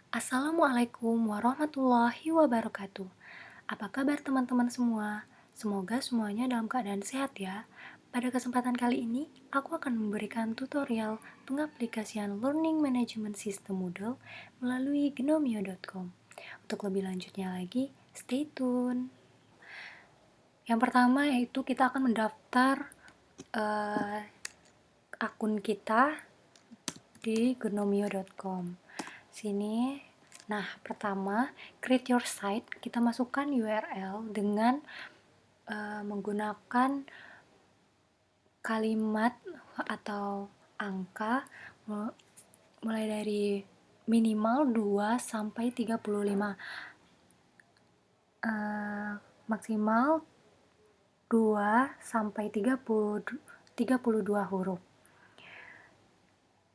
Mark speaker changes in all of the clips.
Speaker 1: Assalamualaikum warahmatullahi wabarakatuh. Apa kabar teman-teman semua? Semoga semuanya dalam keadaan sehat ya. Pada kesempatan kali ini, aku akan memberikan tutorial pengaplikasian Learning Management System Moodle melalui gnomio.com. Untuk lebih lanjutnya lagi, stay tune. Yang pertama yaitu kita akan mendaftar akun kita di gnomio.com. Sini, nah pertama create your site, kita masukkan URL dengan menggunakan kalimat atau angka mulai dari minimal 2 sampai 35, maksimal 2 sampai 32 huruf.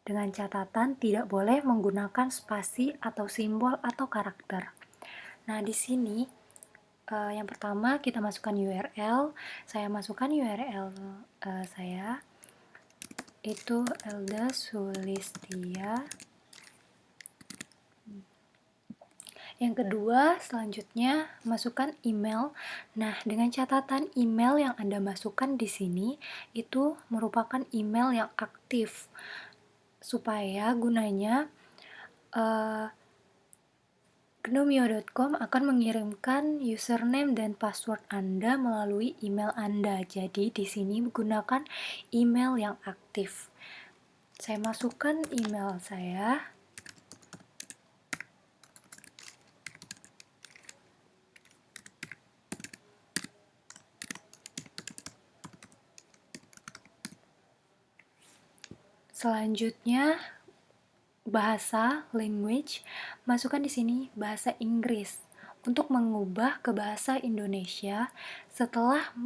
Speaker 1: Dengan catatan tidak boleh menggunakan spasi atau simbol atau karakter. Nah, di sini yang pertama kita masukkan URL. Saya masukkan URL saya itu Elda Sulistia. Yang kedua, selanjutnya masukkan email. Nah, dengan catatan email yang Anda masukkan di sini itu merupakan email yang aktif. Supaya gunanya gnomio.com akan mengirimkan username dan password Anda melalui email Anda. Jadi di sini menggunakan email yang aktif. Saya masukkan email saya. Selanjutnya bahasa language, masukkan di sini bahasa Inggris untuk mengubah ke bahasa Indonesia. Setelah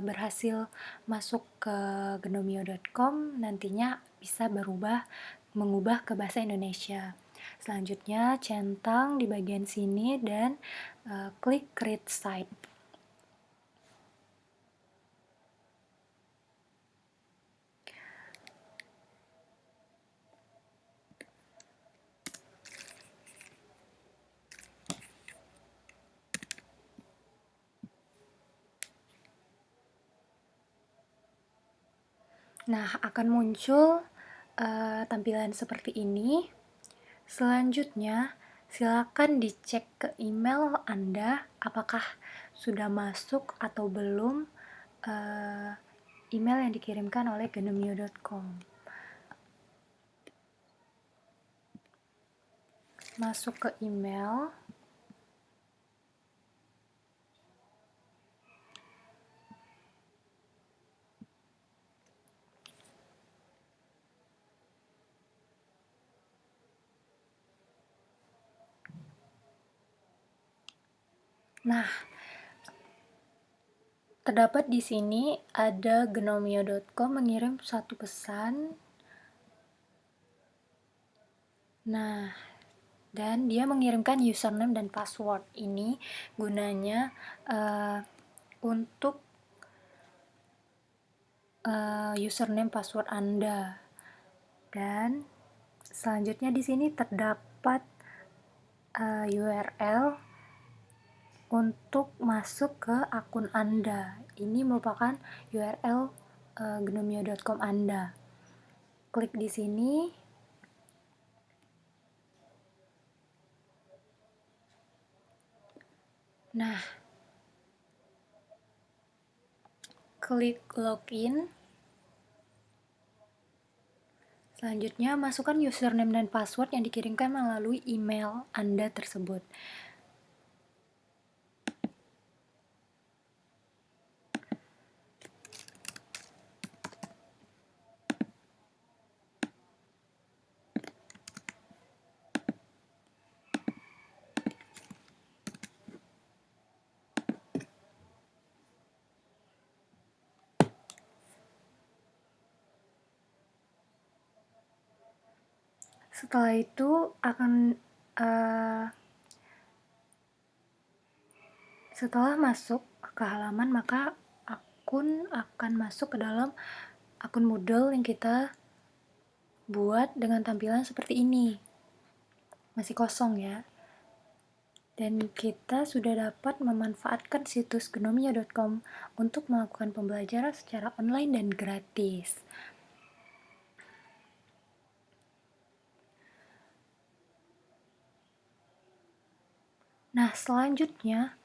Speaker 1: berhasil masuk ke gnomio.com, nantinya bisa mengubah ke bahasa Indonesia. Selanjutnya centang di bagian sini dan klik create site. Nah, akan muncul tampilan seperti ini. Selanjutnya, silakan dicek ke email Anda apakah sudah masuk atau belum email yang dikirimkan oleh gnomio.com. Masuk ke email. Nah, terdapat di sini ada gnomio.com mengirim satu pesan. Nah, dan dia mengirimkan username dan password. Ini gunanya untuk username password Anda. Dan selanjutnya di sini terdapat URL untuk masuk ke akun Anda. Ini merupakan URL gnomio.com Anda. Klik di sini. Nah, klik login. Selanjutnya, masukkan username dan password yang dikirimkan melalui email Anda tersebut. Setelah itu setelah masuk ke halaman, maka akun akan masuk ke dalam akun Moodle yang kita buat dengan tampilan seperti ini. masih kosong ya. Dan kita sudah dapat memanfaatkan situs gnomia.com untuk melakukan pembelajaran secara online dan gratis. Nah, selanjutnya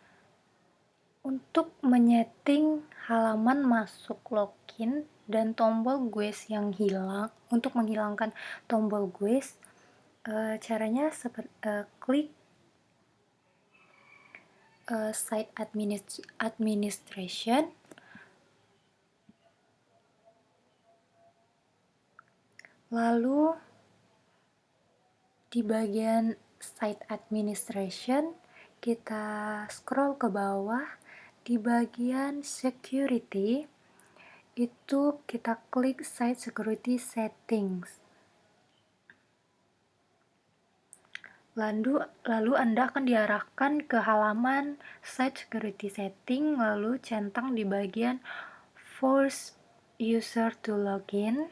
Speaker 1: untuk menyeting halaman masuk login dan tombol guys yang hilang, untuk menghilangkan tombol guys, caranya klik site administration, lalu di bagian site administration kita scroll ke bawah, di bagian security itu kita klik site security settings. Lalu Anda akan diarahkan ke halaman site security setting, lalu centang di bagian force user to login.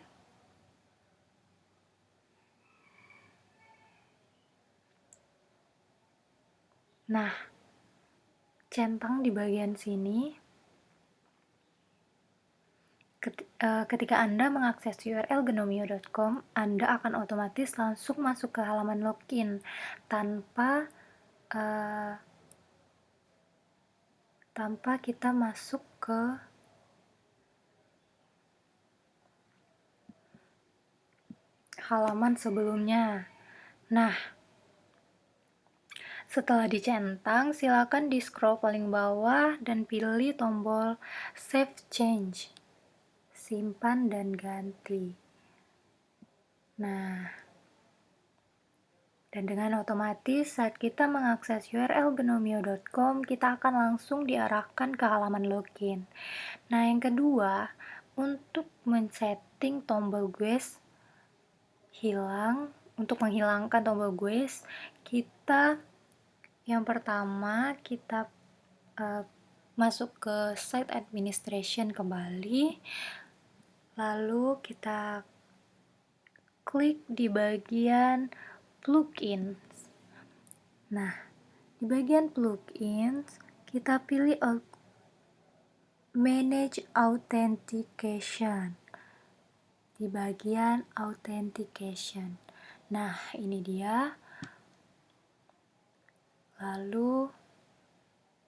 Speaker 1: Nah, centang di bagian sini. Ketika Anda mengakses URL gnomio.com, Anda akan otomatis langsung masuk ke halaman login tanpa kita masuk ke halaman sebelumnya. Nah, setelah dicentang, silakan di scroll paling bawah dan pilih tombol Save Change, simpan dan ganti. Nah, dan dengan otomatis saat kita mengakses URL gnomio.com, kita akan langsung diarahkan ke halaman login. Nah, yang kedua, untuk men-setting tombol guys hilang, untuk menghilangkan tombol guys, yang pertama kita masuk ke site administration kembali, lalu kita klik di bagian plugins. Nah, di bagian plugins kita pilih manage authentication di bagian authentication. Nah, ini dia. Lalu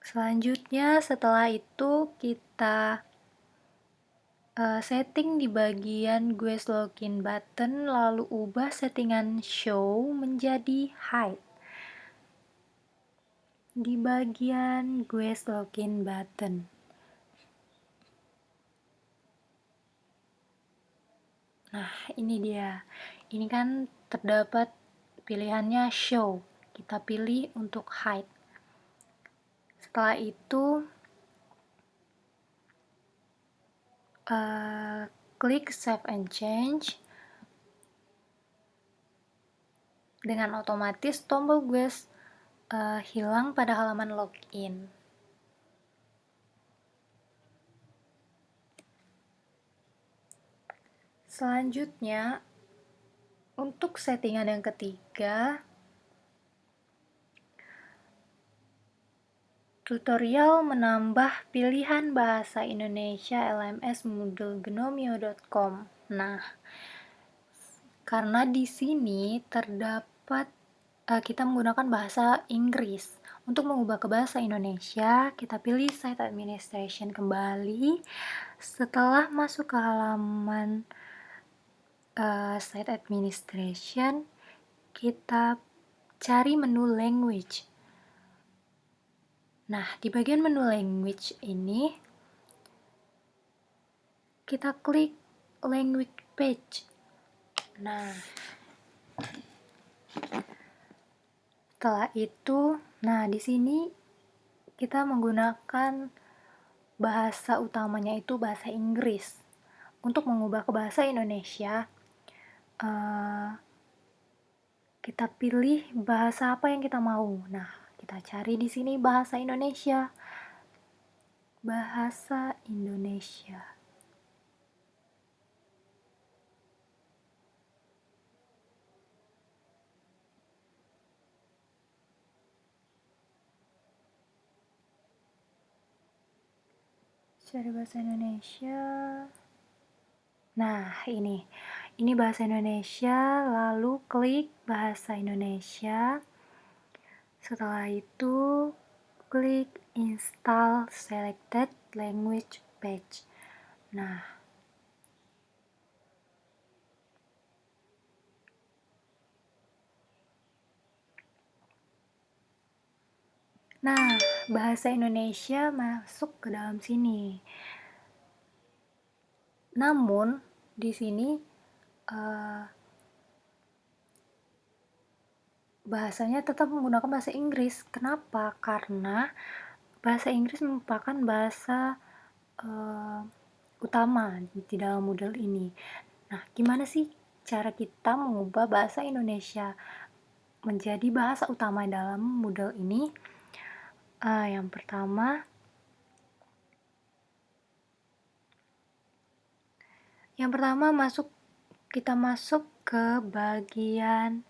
Speaker 1: selanjutnya setelah itu kita setting di bagian guest login button, lalu ubah settingan show menjadi hide di bagian guest login button. Nah, ini dia. Ini kan terdapat pilihannya show. Kita pilih untuk hide. Setelah itu klik save and change. Dengan otomatis tombol guest hilang pada halaman login. Selanjutnya, untuk settingan yang ketiga, tutorial menambah pilihan bahasa Indonesia LMS Moodle gnomio.com. Nah, karena di sini terdapat kita menggunakan bahasa Inggris. Untuk mengubah ke bahasa Indonesia, kita pilih site administration kembali. Setelah masuk ke halaman site administration, kita cari menu language. Nah, di bagian menu language ini kita klik language page. Nah, setelah itu, di sini kita menggunakan bahasa utamanya itu bahasa Inggris. Untuk mengubah ke bahasa Indonesia, kita pilih bahasa apa yang kita mau. Nah, kita cari di sini bahasa Indonesia. Bahasa Indonesia. Cari bahasa Indonesia. Nah, ini bahasa Indonesia, lalu klik bahasa Indonesia. Setelah itu klik install selected language page. Nah, bahasa Indonesia masuk ke dalam sini. Namun di sini bahasanya tetap menggunakan bahasa Inggris. Kenapa? Karena bahasa Inggris merupakan bahasa utama di dalam Moodle ini. Nah, gimana sih cara kita mengubah bahasa Indonesia menjadi bahasa utama dalam Moodle ini? Yang pertama kita masuk ke bagian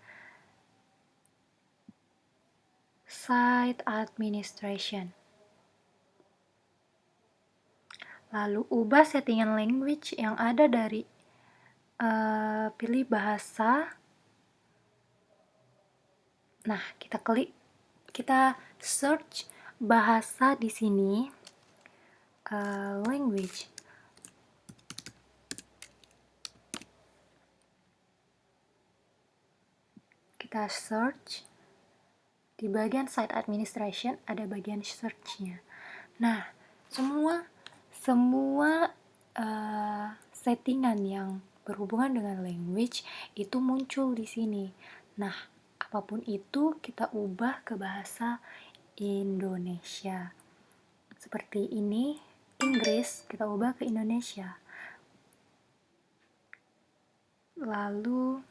Speaker 1: Site Administration. Lalu ubah settingan language yang ada dari pilih bahasa. Nah, kita search bahasa di sini. Language. Kita search di bagian Site Administration, ada bagian search-nya. Nah, semua settingan yang berhubungan dengan language itu muncul di sini. Nah, apapun itu kita ubah ke bahasa Indonesia. Seperti ini, Inggris kita ubah ke Indonesia. Lalu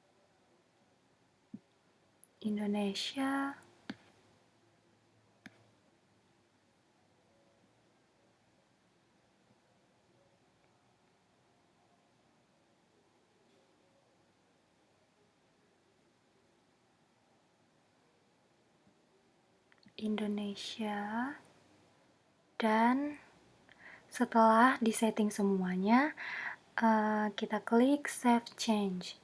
Speaker 1: Indonesia. Dan setelah disetting semuanya, kita klik Save Change.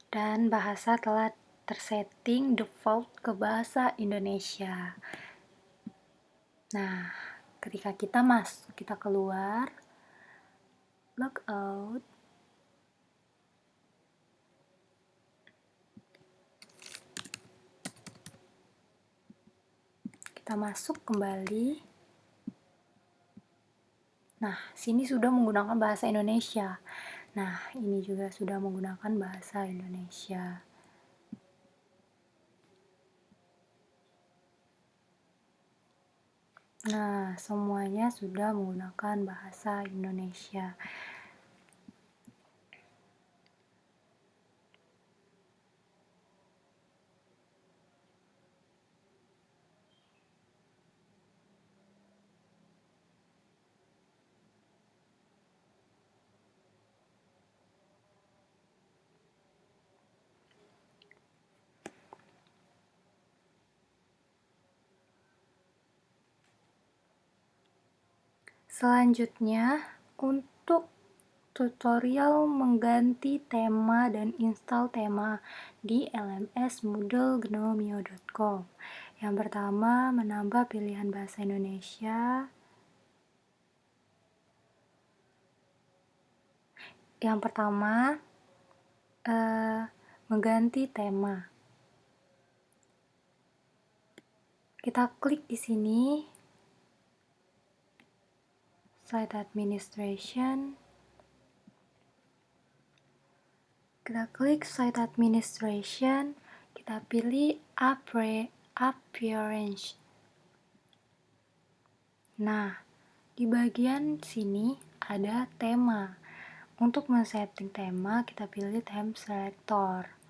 Speaker 1: Dan bahasa telah tersetting default ke bahasa Indonesia. Nah, ketika kita keluar, log out. Kita masuk kembali. Nah, sini sudah menggunakan bahasa Indonesia. Nah, ini juga sudah menggunakan bahasa Indonesia. Nah, semuanya sudah menggunakan bahasa Indonesia. Selanjutnya, untuk tutorial mengganti tema dan install tema di LMS moodlegnomio.com. Yang pertama, menambah pilihan bahasa Indonesia. Yang pertama, mengganti tema. Kita klik di sini, Site Administration. Kita klik Site Administration, kita pilih Appearance. Nah, di bagian sini ada tema. Untuk men-setting tema, kita pilih Theme Selector.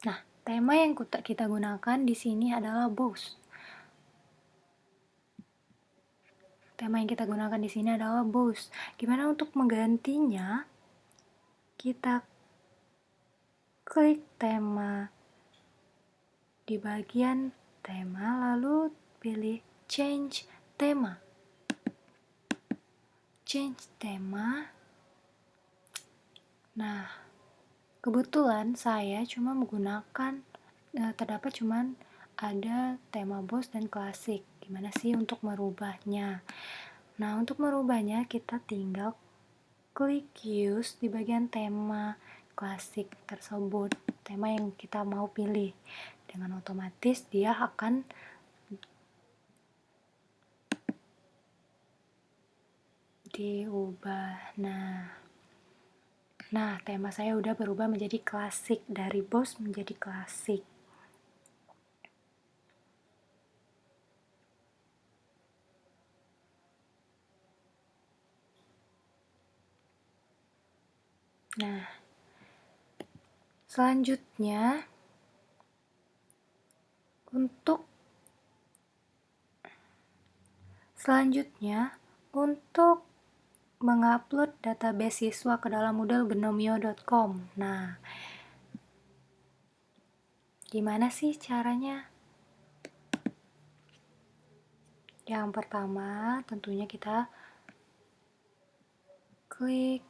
Speaker 1: Nah, tema yang kita gunakan di sini adalah boss. Tema yang kita gunakan di sini adalah boss. Gimana untuk menggantinya? Kita klik tema di bagian tema, lalu pilih change tema. Change tema. Nah, kebetulan saya cuma menggunakan terdapat cuman ada tema boss dan klasik. Gimana sih untuk merubahnya? Nah, untuk merubahnya kita tinggal klik use di bagian tema klasik tersebut, tema yang kita mau pilih. Dengan otomatis dia akan diubah. Nah, tema saya udah berubah menjadi klasik, dari boss menjadi klasik. Nah, selanjutnya untuk mengupload database siswa ke dalam Moodle Gnomio.com. Nah, gimana sih caranya? Yang pertama, tentunya kita klik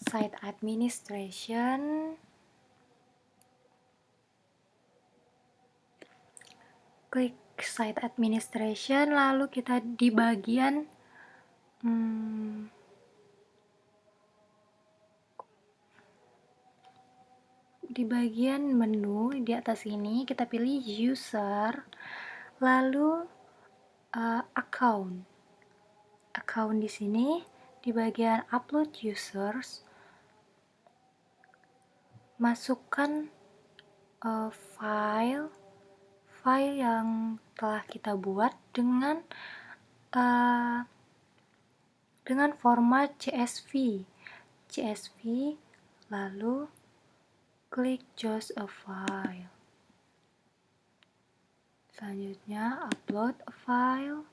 Speaker 1: site administration. Klik site administration, lalu kita di bagian menu di atas ini kita pilih user, lalu account di sini di bagian upload users, masukkan file yang telah kita buat dengan format CSV, lalu klik choose a file. Selanjutnya upload a file.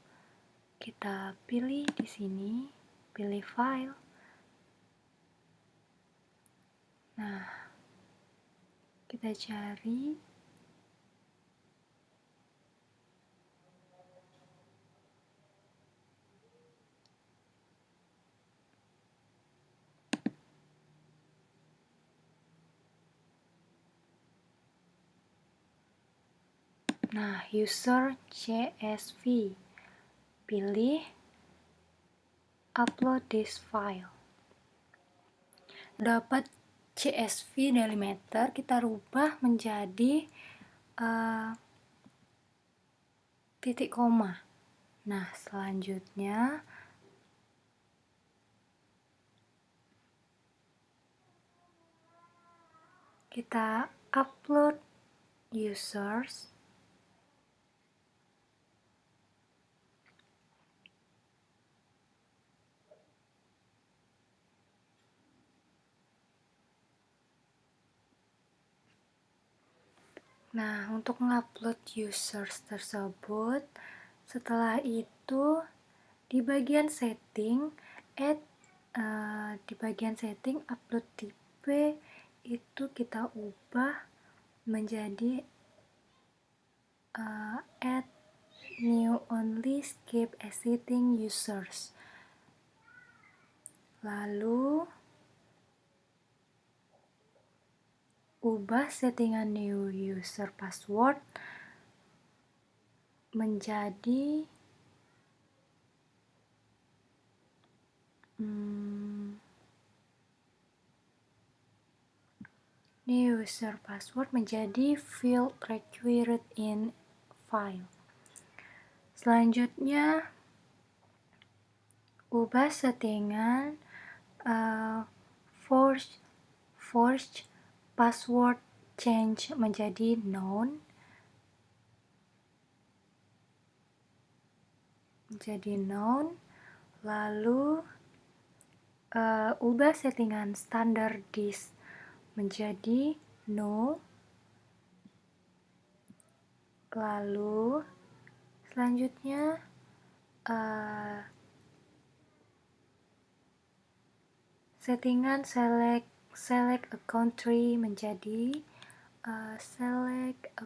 Speaker 1: Kita pilih di sini, pilih file. Nah, kita cari. Nah, user CSV. Pilih upload this file. Dapat CSV delimiter, kita rubah menjadi titik koma. Nah, selanjutnya kita upload users. Nah, untuk mengupload users tersebut, setelah itu di bagian setting upload type itu kita ubah menjadi add new only, skip existing users. Lalu ubah settingan new user password menjadi field required in file. Selanjutnya ubah settingan forced password change menjadi known. Lalu ubah settingan standar disk menjadi no. Lalu selanjutnya settingan select a country menjadi select a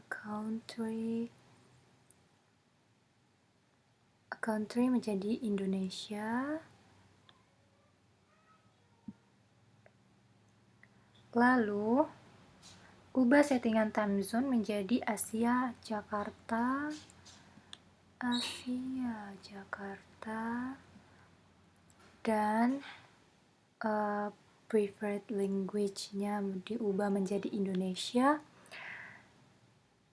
Speaker 1: country menjadi Indonesia. Lalu ubah settingan time zone menjadi Asia Jakarta. Dan preferred language-nya diubah menjadi Indonesia.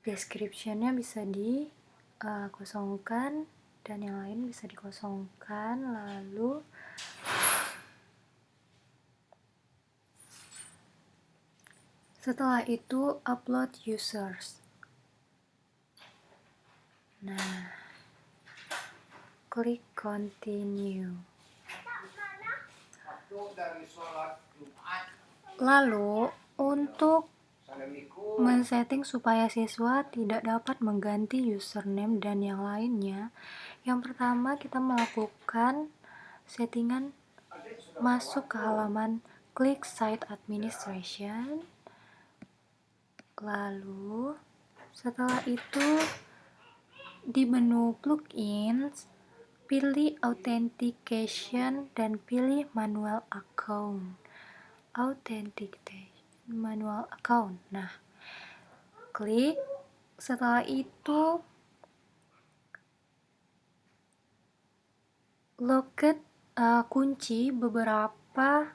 Speaker 1: Description-nya bisa dikosongkan dan yang lain bisa dikosongkan. Lalu setelah itu upload users. Nah, klik continue. Lalu untuk men-setting supaya siswa tidak dapat mengganti username dan yang lainnya, yang pertama kita melakukan settingan masuk ke halaman klik site administration. Lalu setelah itu di menu plugins pilih authentication dan pilih manual account. Nah, klik. Setelah itu kunci beberapa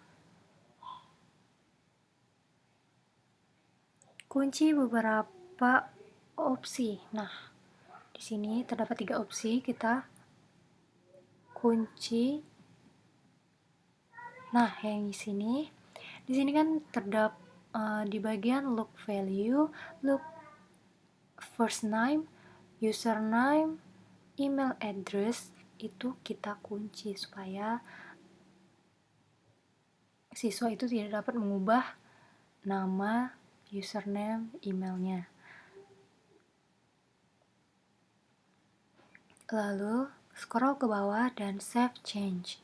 Speaker 1: opsi. Nah, di sini terdapat 3 opsi, kita kunci. Nah, yang di sini kan terdapat di bagian look value, look first name, username, email address, itu kita kunci supaya siswa itu tidak dapat mengubah nama, username, emailnya. Lalu scroll ke bawah dan save change.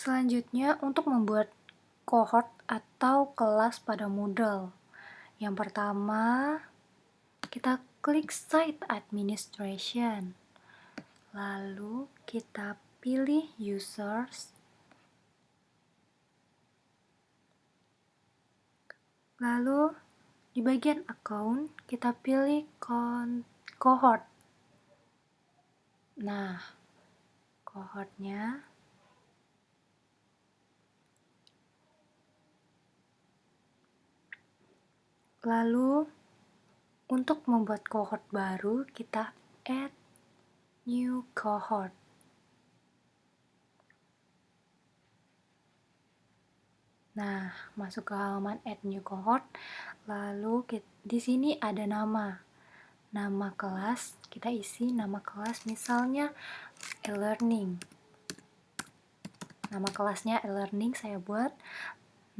Speaker 1: Selanjutnya untuk membuat cohort atau kelas pada Moodle. Yang pertama, kita klik site administration. Lalu kita pilih users. Lalu di bagian account kita pilih cohort. Nah, cohortnya lalu untuk membuat cohort baru kita add new cohort. Nah, masuk ke halaman add new cohort. Lalu di sini ada nama kelas, kita isi nama kelas misalnya e-learning. Nama kelasnya e-learning saya buat.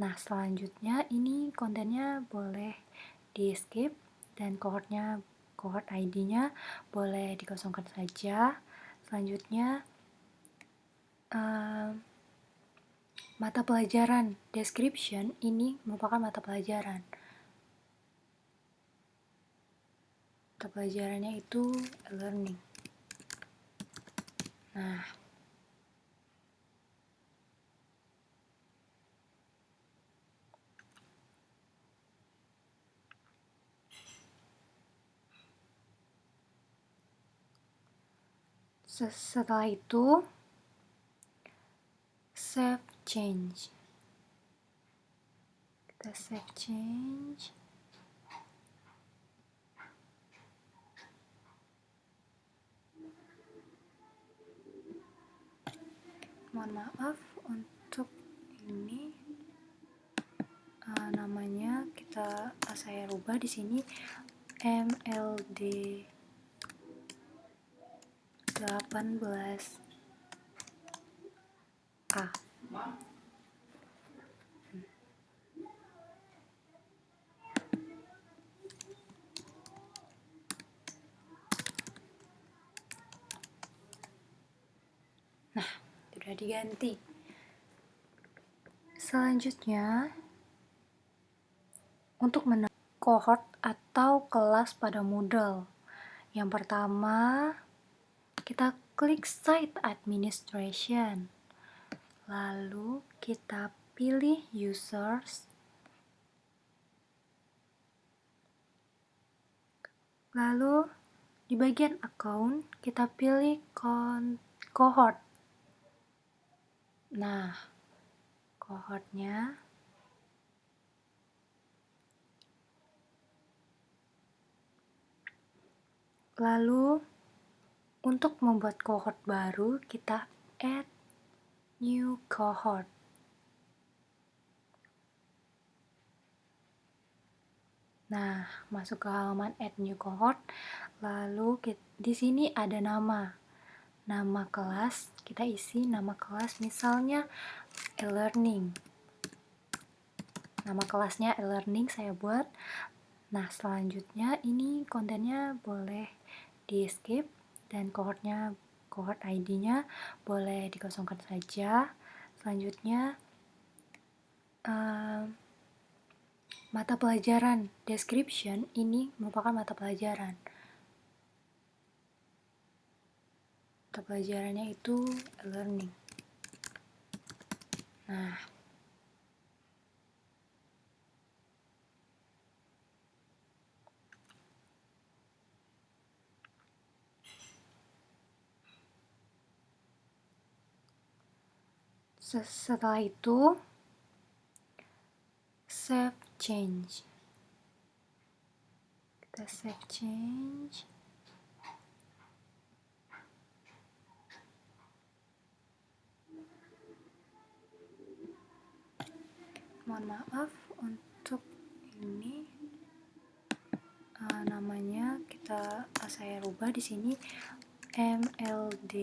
Speaker 1: Nah, selanjutnya ini kontennya boleh di skip dan cohort ID-nya boleh dikosongkan saja. Selanjutnya mata pelajaran description ini merupakan mata pelajaran. Mata pelajarannya itu e-learning. Nah, setelah itu save change. Kita save change. Mohon maaf untuk ini namanya kita saya rubah di sini MLD 18A. Nah, sudah diganti. Selanjutnya, untuk menambah cohort atau kelas pada Moodle. Yang pertama, kita klik Site Administration. Lalu kita pilih Users. Lalu di bagian Account, kita pilih Cohort. Nah, cohortnya lalu untuk membuat cohort baru, kita add new cohort. Nah, masuk ke halaman add new cohort. Lalu di sini ada nama kelas. Kita isi nama kelas, misalnya e-learning. Nama kelasnya e-learning saya buat. Nah, selanjutnya ini kontennya boleh di skip dan cohort ID-nya boleh dikosongkan saja. Selanjutnya mata pelajaran description ini merupakan mata pelajaran. Mata pelajarannya itu learning. Nah, setelah itu save change. Kita save change. Mohon maaf untuk ini namanya saya rubah di sini MLD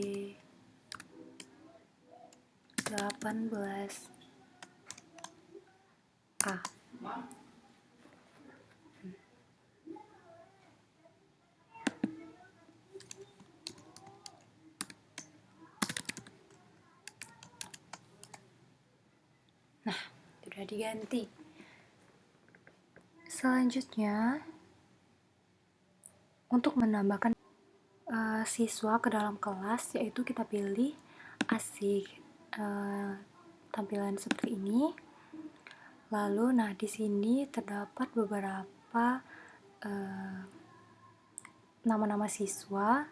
Speaker 1: 18A. Nah, sudah diganti. Selanjutnya, untuk menambahkan siswa ke dalam kelas, yaitu kita pilih asik tampilan seperti ini. Lalu, nah di sini terdapat beberapa nama-nama siswa.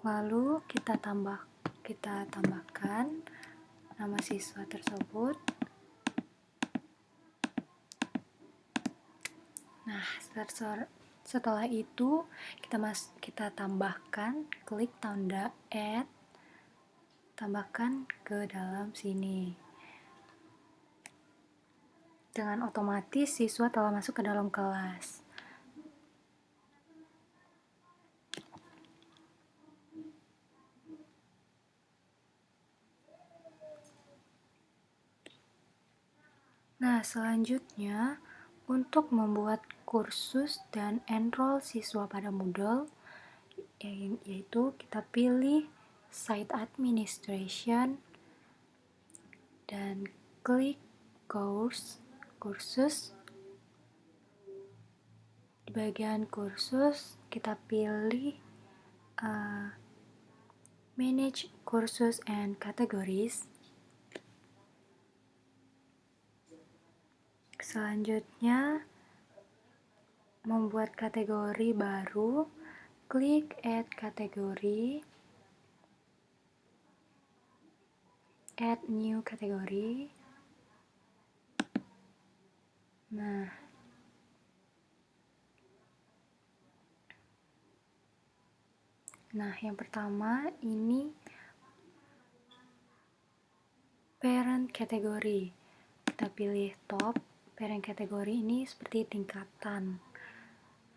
Speaker 1: Lalu kita tambahkan nama siswa tersebut. Nah, setelah itu kita tambahkan, klik tanda add, tambahkan ke dalam sini. Dengan otomatis siswa telah masuk ke dalam kelas. Nah, selanjutnya untuk membuat kursus dan enroll siswa pada Moodle, yaitu kita pilih Site Administration dan klik kursus. Di bagian kursus kita pilih Manage Courses and Categories. Selanjutnya, membuat kategori baru, klik Add Category, Add New Category. Nah, yang pertama ini parent category. Kita pilih top, Parent kategori ini seperti tingkatan.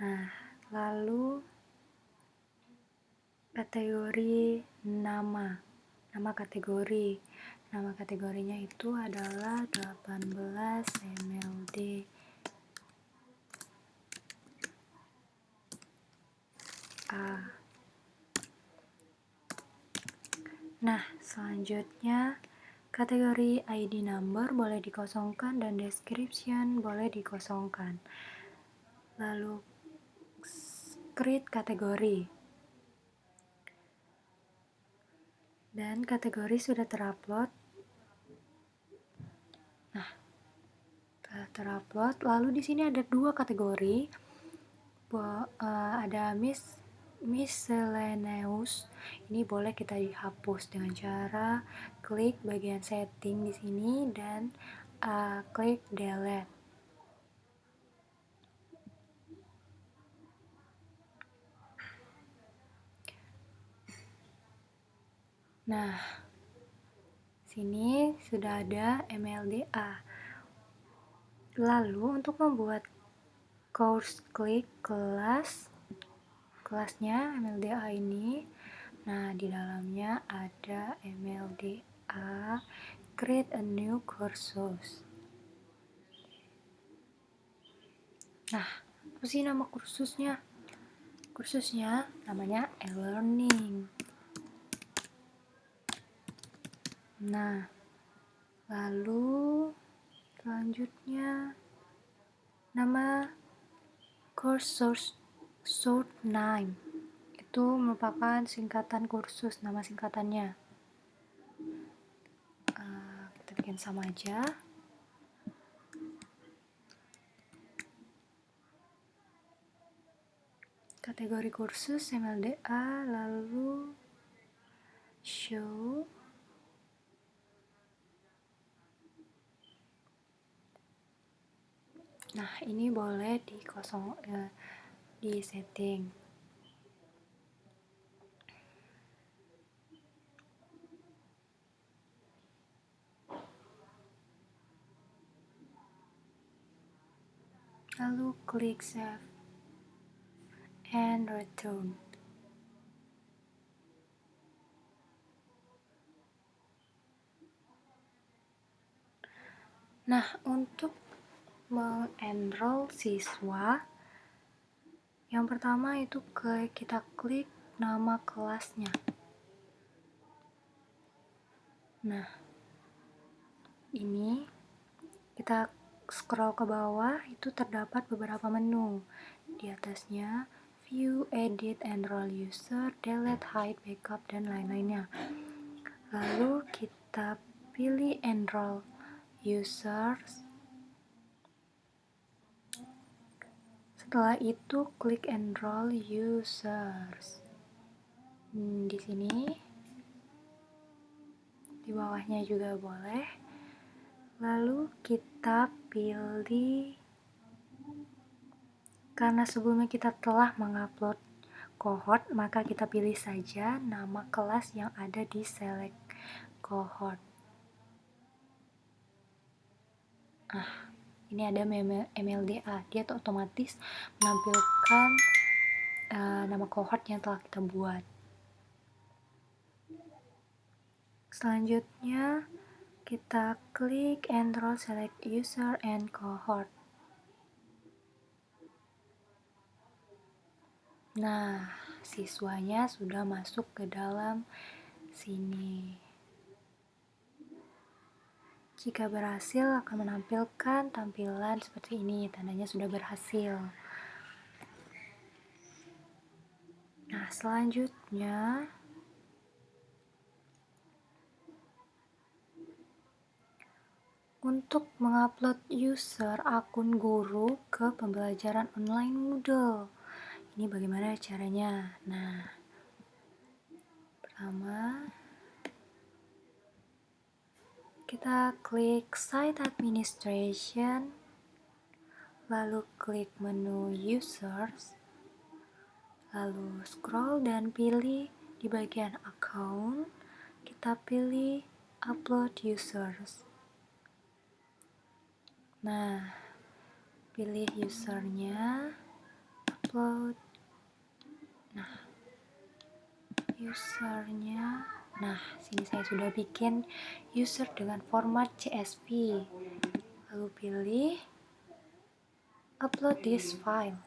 Speaker 1: Nah, lalu kategori nama. Nama kategori. Nama kategorinya itu adalah 18 MLD A. Nah, selanjutnya kategori ID number boleh dikosongkan dan description boleh dikosongkan. Lalu create kategori. Dan kategori sudah terupload. Nah, telah terupload. Lalu di sini ada dua kategori. Ada miscellaneous. Ini boleh kita dihapus dengan cara klik bagian setting di sini dan klik delete. Nah, sini sudah ada MLDA. Lalu untuk membuat course, klik kelasnya MLDA ini. Nah, di dalamnya ada MLDA create a new courses. Nah, apa sih nama kursusnya? Kursusnya namanya e-learning. Nah, lalu selanjutnya nama course short name itu merupakan singkatan kursus, nama singkatannya. Kita bikin sama aja. Kategori kursus MLDA, lalu show. Nah, ini boleh di setting. Lalu klik save and return. Nah, untuk mengenroll siswa, yang pertama itu kita klik nama kelasnya. Nah, ini kita scroll ke bawah, itu terdapat beberapa menu. Di atasnya view, edit, enroll user, delete, hide, backup, dan lain-lainnya. Lalu kita pilih enroll users. Setelah itu klik enroll users. Di sini, di bawahnya juga boleh. Lalu kita pilih, karena sebelumnya kita telah mengupload cohort, maka kita pilih saja nama kelas yang ada di select cohort. Ini ada MLDA, dia otomatis menampilkan nama cohort yang telah kita buat. Selanjutnya kita klik enroll select user and cohort. Nah, siswanya sudah masuk ke dalam sini. Jika berhasil akan menampilkan tampilan seperti ini, tandanya sudah berhasil. Nah, selanjutnya untuk mengupload user akun guru ke pembelajaran online Moodle. Ini bagaimana caranya? Nah, pertama kita klik Site Administration, lalu klik menu Users, lalu scroll dan pilih di bagian Account, kita pilih Upload Users. Nah, pilih usernya, upload. Nah, usernya, nah sini saya sudah bikin user dengan format CSV. Lalu pilih upload this file.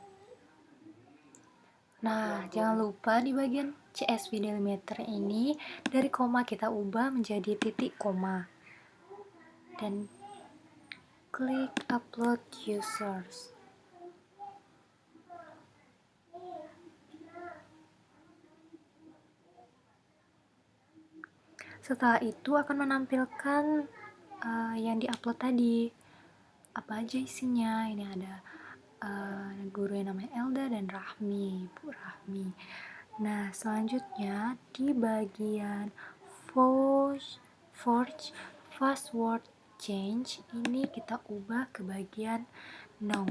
Speaker 1: Nah, jangan lupa di bagian CSV delimiter ini dari koma kita ubah menjadi titik koma. Dan klik upload users. Setelah itu akan menampilkan yang diupload tadi. Apa aja isinya? Ini ada guru yang namanya Elda dan Rahmi, Bu Rahmi. Nah, selanjutnya di bagian Forge password change ini kita ubah ke bagian no.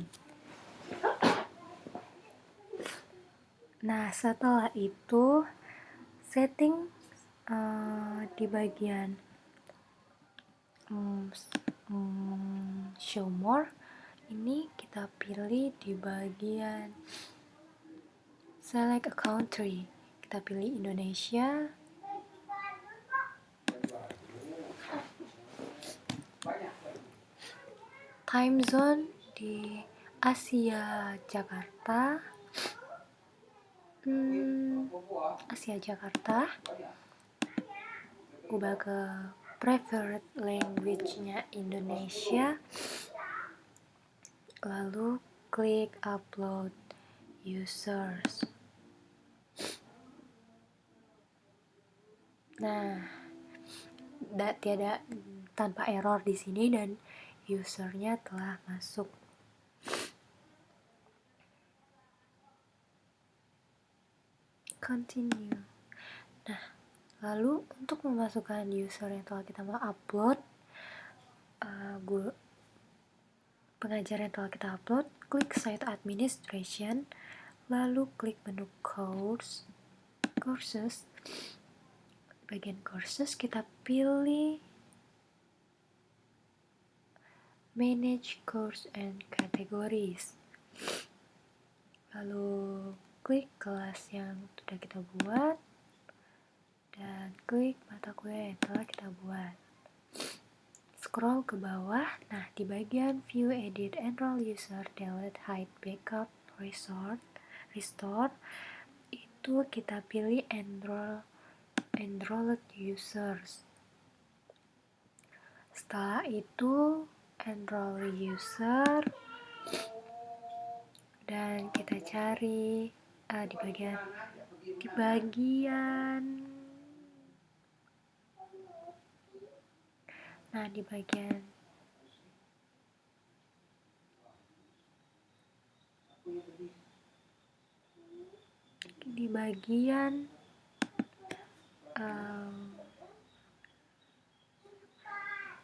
Speaker 1: Nah, setelah itu setting di bagian show more ini kita pilih di bagian select a country, kita pilih Indonesia. Time zone di Asia Jakarta. Asia Jakarta. Ubah ke preferred language-nya Indonesia. Lalu klik upload users. Nah, tiada tanpa error di sini dan usernya telah masuk. Continue. Nah, lalu untuk memasukkan user yang telah kita mau upload, pengajar yang telah kita upload, klik site administration, lalu klik menu courses. Bagian courses kita pilih manage course and categories. Lalu klik kelas yang sudah kita buat dan klik mata kuliah yang telah kita buat. Scroll ke bawah. Nah, di bagian view, edit, enroll user, delete, hide, backup, restore itu kita pilih enrolled users. Setelah itu enroll user dan kita cari di bagian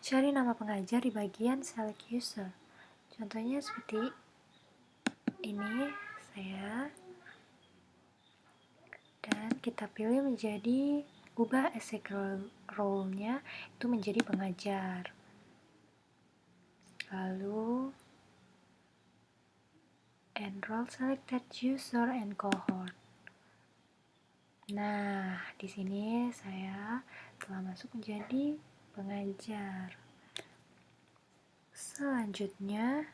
Speaker 1: cari nama pengajar di bagian select user. Contohnya seperti ini saya, dan kita pilih menjadi ubah assign role-nya itu menjadi pengajar. Lalu enroll selected user and cohort. Nah, di sini saya telah masuk menjadi pengajar. Selanjutnya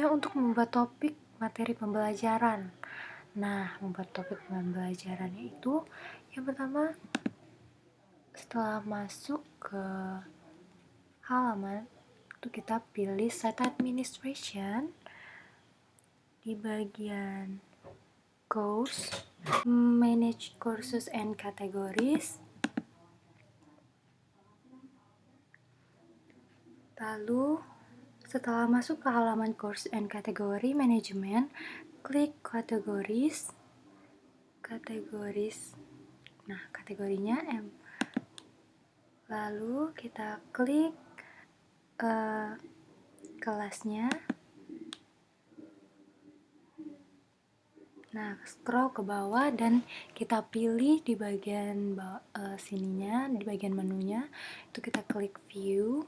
Speaker 1: untuk membuat topik materi pembelajaran. Nah, membuat topik pembelajarannya itu yang pertama, setelah masuk ke halaman itu kita pilih site administration. Di bagian course, manage courses and categories. Lalu setelah masuk ke halaman course and category management, klik categories. Nah, kategorinya M. Lalu kita klik kelasnya. Nah, scroll ke bawah dan kita pilih di bagian sininya, di bagian menunya, itu kita klik view.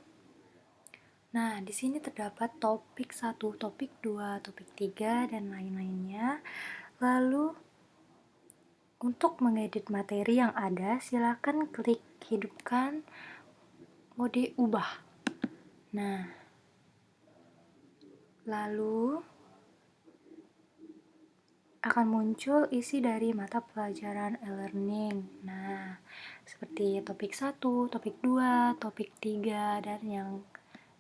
Speaker 1: Nah, di sini terdapat topik 1, topik 2, topik 3, dan lain-lainnya. Lalu, untuk mengedit materi yang ada, silakan klik hidupkan mode ubah. Nah, lalu akan muncul isi dari mata pelajaran e-learning. Nah, seperti topik 1, topik 2, topik 3, dan yang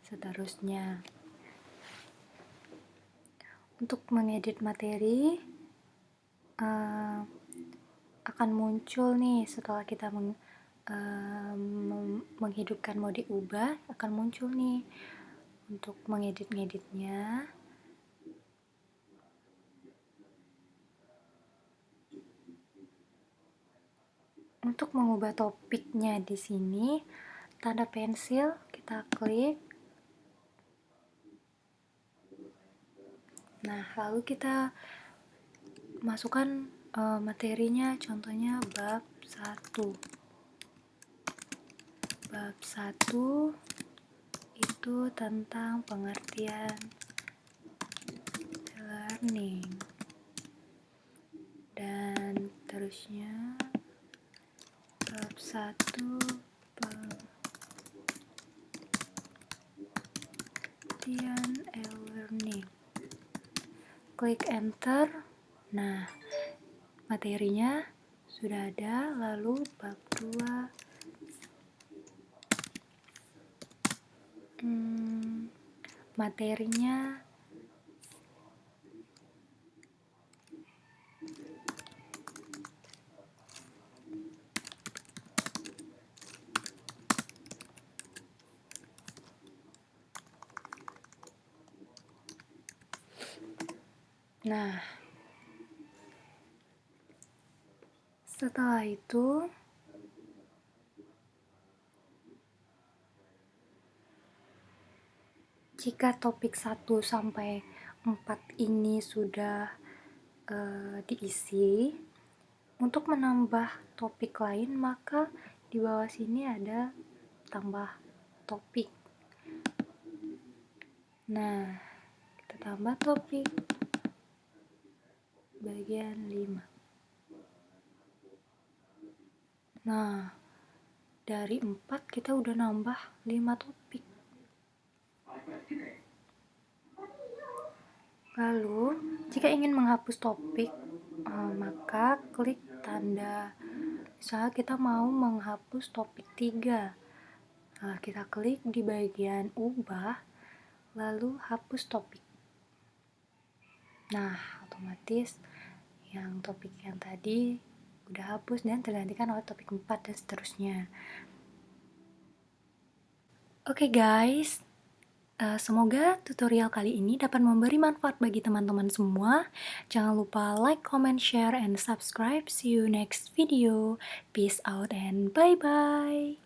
Speaker 1: seterusnya. Untuk mengedit materi, akan muncul nih setelah kita menghidupkan mode ubah, akan muncul nih untuk mengedit-ngeditnya. Untuk mengubah topiknya di sini, tanda pensil kita klik. Nah, lalu kita masukkan materinya, contohnya bab 1. Bab 1 itu tentang pengertian learning. Dan terusnya bab 1 pengertian e-learning. Klik enter. Nah, materinya sudah ada. Lalu bab 2 materinya nah, setelah itu jika topik 1 sampai 4 ini sudah diisi, untuk menambah topik lain maka di bawah sini ada tambah topik. Nah, kita tambah topik bagian 5. Nah, dari 4 kita udah nambah 5 topik. Lalu, jika ingin menghapus topik, maka klik tanda. Misalnya kita mau menghapus topik 3. Nah, kita klik di bagian ubah, lalu hapus topik. Nah, otomatis yang topik yang tadi udah hapus dan tergantikan oleh topik 4 dan seterusnya. Oke guys, semoga tutorial kali ini dapat memberi manfaat bagi teman-teman semua. Jangan lupa like, comment, share, and subscribe. See you next video. Peace out and bye-bye.